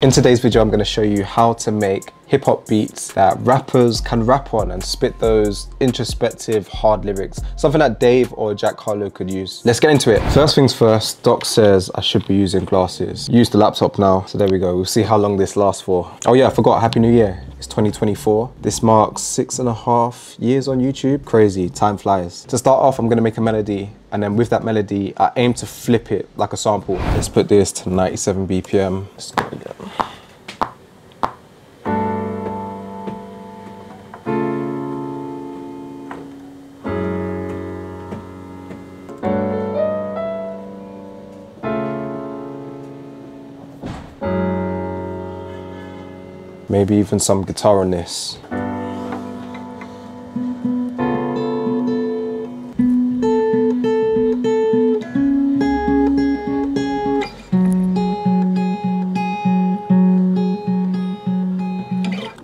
In today's video, I'm going to show you how to make hip-hop beats that rappers can rap on and spit those introspective, hard lyrics. Something that Dave or Jack Harlow could use. Let's get into it. First things first, Doc says I should be using glasses. Use the laptop now. So there we go. We'll see how long this lasts for. Oh yeah, I forgot. Happy New Year. It's 2024. This marks 6.5 years on YouTube. Crazy, time flies. To start off, I'm going to make a melody. And then with that melody, I aim to flip it like a sample. Let's put this to 97 BPM. Let's go again. Maybe even some guitar on this.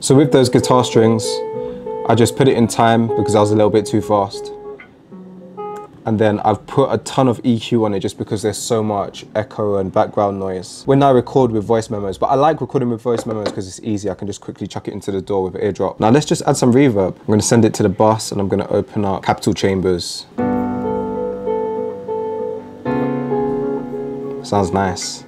So with those guitar strings, I just put it in time because I was a little bit too fast. And then I've put a ton of EQ on it just because there's so much echo and background noise. When I record with voice memos, but I like recording with voice memos because it's easy. I can just quickly chuck it into the DAW with AirDrop. Now let's just add some reverb. I'm gonna send it to the bus and I'm gonna open up Capital Chambers. Sounds nice.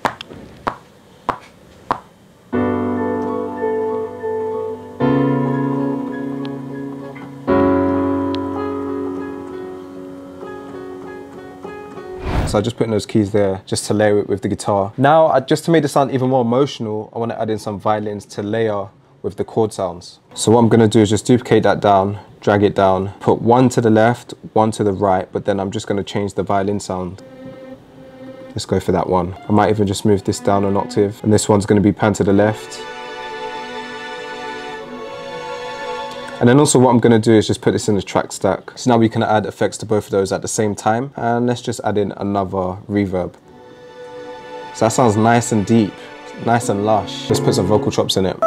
So I just put in those keys there just to layer it with the guitar. Now, just to make the sound even more emotional, I want to add in some violins to layer with the chord sounds. So what I'm going to do is just duplicate that down, drag it down, put one to the left, one to the right, but then I'm just going to change the violin sound. Let's go for that one. I might even just move this down an octave, and this one's going to be pan to the left. And then also what I'm going to do is just put this in the track stack. So now we can add effects to both of those at the same time. And let's just add in another reverb. So that sounds nice and deep, nice and lush. Let's put some vocal chops in it. So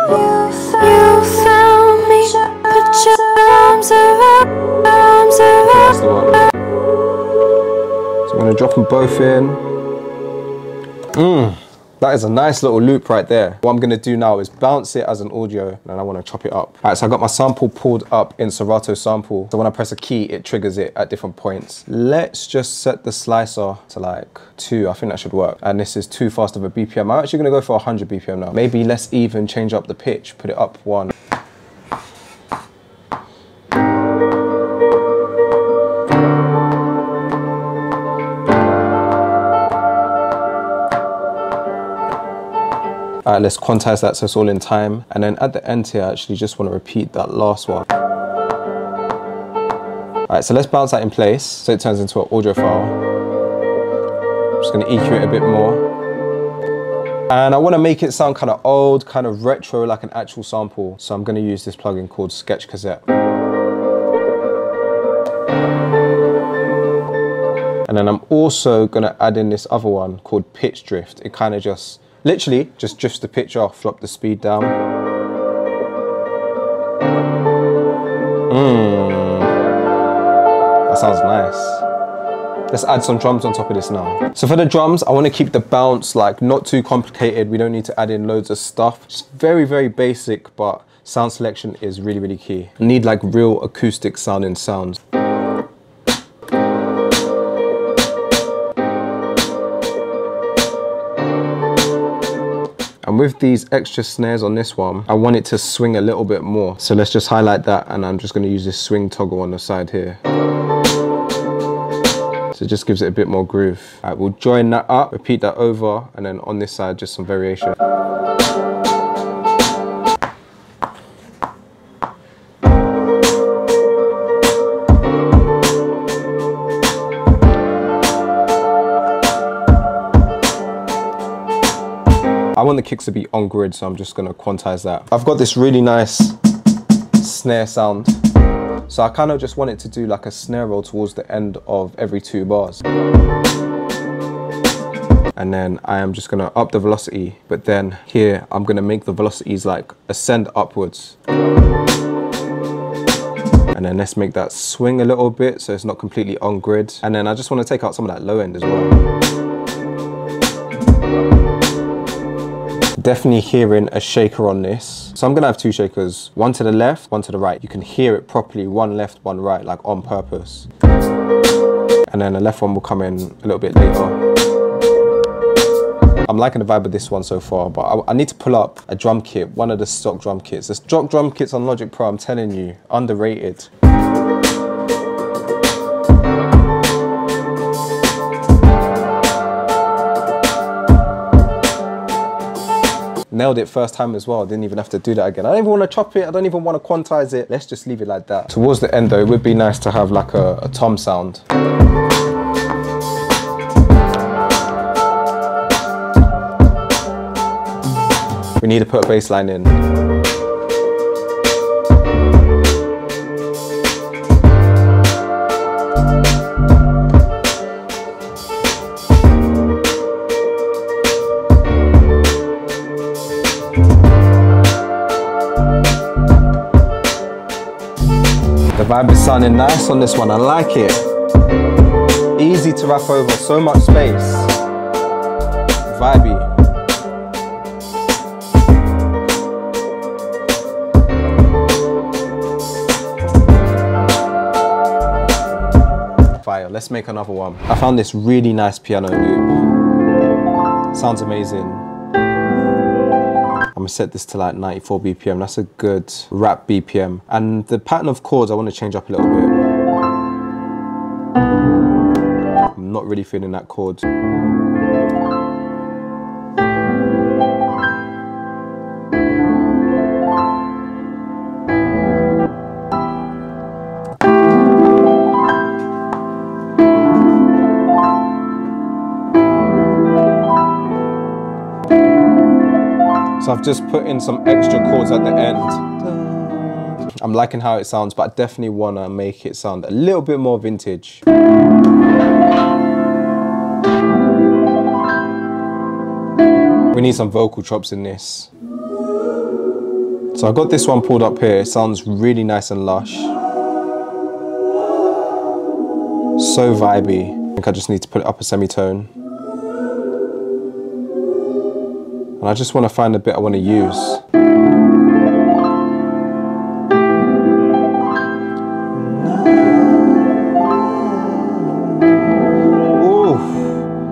I'm going to drop them both in. That is a nice little loop right there. What I'm gonna do now is bounce it as an audio and I wanna chop it up. All right, so I got my sample pulled up in Serato sample. So when I press a key, it triggers it at different points. Let's just set the slicer to like 2, I think that should work. And this is too fast of a BPM. I'm actually gonna go for 100 BPM now. Maybe let's even change up the pitch, put it up 1. Alright, let's quantize that so it's all in time. And then at the end here, I actually just want to repeat that last one. Alright, so let's bounce that in place so it turns into an audio file. I'm just going to EQ it a bit more. And I want to make it sound kind of old, kind of retro, like an actual sample. So I'm going to use this plugin called Sketch Cassette. And then I'm also going to add in this other one called Pitch Drift. It kind of just literally just drifts the pitch off, drop the speed down. That sounds nice. Let's add some drums on top of this now. So for the drums, I want to keep the bounce like not too complicated. We don't need to add in loads of stuff. Just very, very basic, but sound selection is really, really key. I need like real acoustic sounding sounds. And with these extra snares on this one, I want it to swing a little bit more. So let's just highlight that and I'm just going to use this swing toggle on the side here. So it just gives it a bit more groove. All right, we'll join that up, repeat that over, and then on this side, just some variation. I want the kicks to be on grid, so I'm just gonna quantize that. I've got this really nice snare sound. So I kind of just want it to do like a snare roll towards the end of every 2 bars. And then I am just gonna up the velocity, but then here I'm gonna make the velocities like ascend upwards. And then let's make that swing a little bit so it's not completely on grid. And then I just want to take out some of that low end as well. definitely hearing a shaker on this. So I'm gonna have two shakers, one to the left, one to the right. You can hear it properly, one left, one right, like on purpose. And then the left one will come in a little bit later. I'm liking the vibe of this one so far, but I need to pull up a drum kit, one of the stock drum kits. The stock drum kits on Logic Pro, I'm telling you, underrated. Nailed it first time as well. Didn't even have to do that again. I don't even want to chop it. I don't even want to quantize it. Let's just leave it like that. Towards the end though, it would be nice to have like a tom sound. We need to put a bass line in. The vibe is sounding nice on this one, I like it. Easy to rap over, so much space. Vibey. Fire, let's make another one. I found this really nice piano loop. Sounds amazing. I'm gonna set this to like 94 BPM. That's a good rap BPM. And the pattern of chords I want to change up a little bit. I'm not really feeling that chord. So I've just put in some extra chords at the end. I'm liking how it sounds, but I definitely want to make it sound a little bit more vintage. We need some vocal chops in this. So I got this one pulled up here. It sounds really nice and lush. So vibey. I think I just need to put it up a semitone. And I just want to find a bit I want to use. Ooh,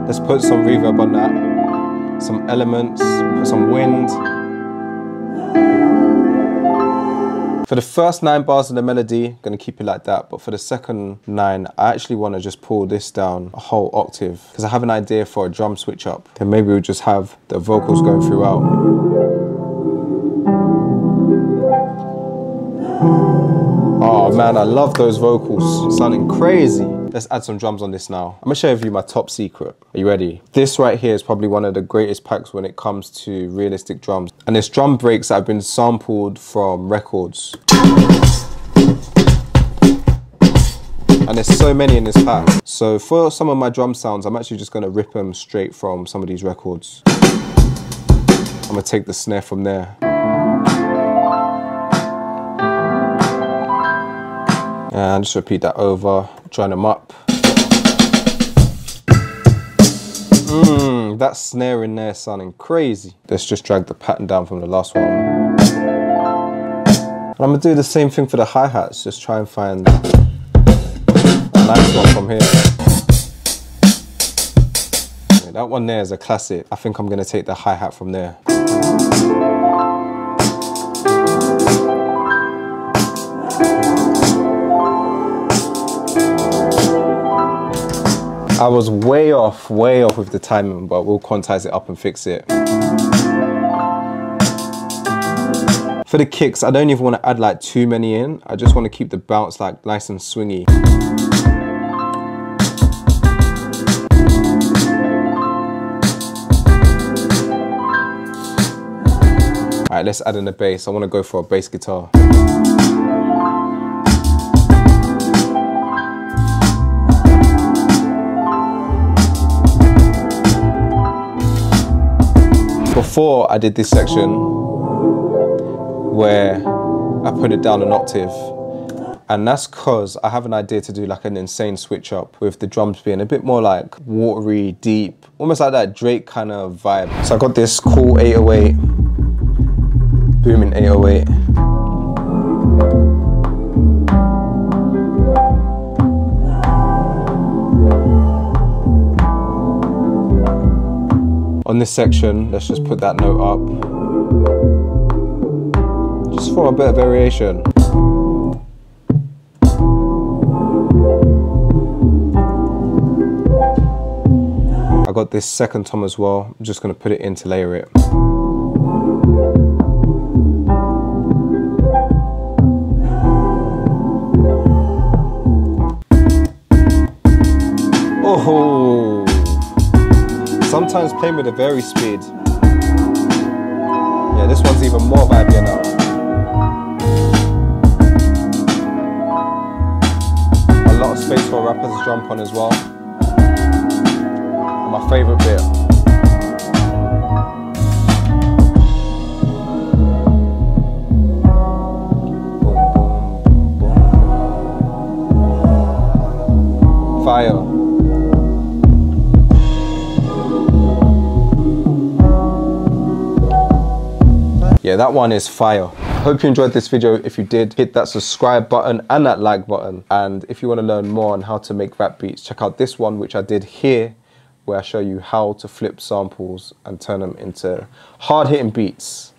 let's put some reverb on that. Some elements, put some wind. For the first 9 bars of the melody, I'm gonna keep it like that. But for the second 9, I actually wanna just pull this down a whole octave because I have an idea for a drum switch up. Then maybe we'll just have the vocals going throughout. Oh man, I love those vocals, sounding crazy. Let's add some drums on this now. I'm gonna share with you my top secret. Are you ready? This right here is probably one of the greatest packs when it comes to realistic drums. And it's drum breaks that have been sampled from records. And there's so many in this pack. So for some of my drum sounds, I'm actually just gonna rip them straight from some of these records. I'm gonna take the snare from there. And just repeat that over, join them up. That snare in there sounding crazy. Let's just drag the pattern down from the last one. And I'm gonna do the same thing for the hi-hats, just try and find a nice one from here. Yeah, that one there is a classic. I think I'm gonna take the hi-hat from there. I was way off with the timing, but we'll quantize it up and fix it. For the kicks, I don't even want to add like too many in. I just want to keep the bounce like nice and swingy. All right, let's add in the bass. I want to go for a bass guitar. Before I did this section where I put it down an octave, And that's because I have an idea to do like an insane switch up with the drums being a bit more like watery, deep, almost like that Drake kind of vibe. So I got this cool 808, booming 808. On this section, let's just put that note up. Just for a bit of variation. I got this second tom as well. I'm just gonna put it in to layer it. Oh! Sometimes playing with a vary speed. Yeah, this one's even more vibey now. A lot of space for rappers to jump on as well. And my favourite bit. Boom, boom, boom. Fire. Yeah, that one is fire. Hope you enjoyed this video. If you did, hit that subscribe button and that like button. And if you want to learn more on how to make rap beats, check out this one, which I did here, where I show you how to flip samples and turn them into hard-hitting beats.